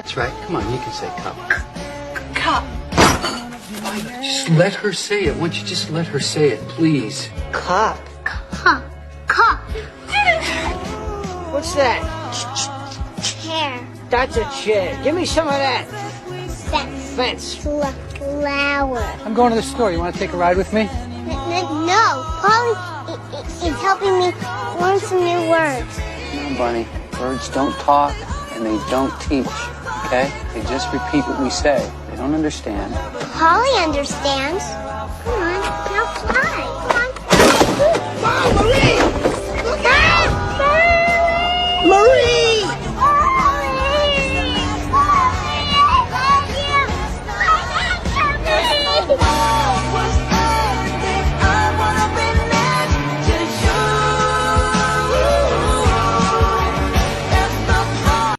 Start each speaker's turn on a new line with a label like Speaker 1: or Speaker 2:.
Speaker 1: That's right. Come on, you can say cup.
Speaker 2: Cup.
Speaker 1: Just let her say it. Won't you just let her say it, please?
Speaker 3: Cup.
Speaker 2: Cup. Cup.
Speaker 3: What's that?
Speaker 2: Chair.
Speaker 3: That's a chair. Give me some of that.
Speaker 2: Fence.
Speaker 3: Fence.
Speaker 2: Flower.
Speaker 4: I'm going to the store. You want to take a ride with me?
Speaker 2: No. Paulie is helping me learn some new words.
Speaker 1: No, Bunny. Birds don't talk and they don't teach, okay? They just repeat what we say. They don't understand.
Speaker 2: Paulie understands. Come on, now fly. Come on.
Speaker 3: Mom, Marie!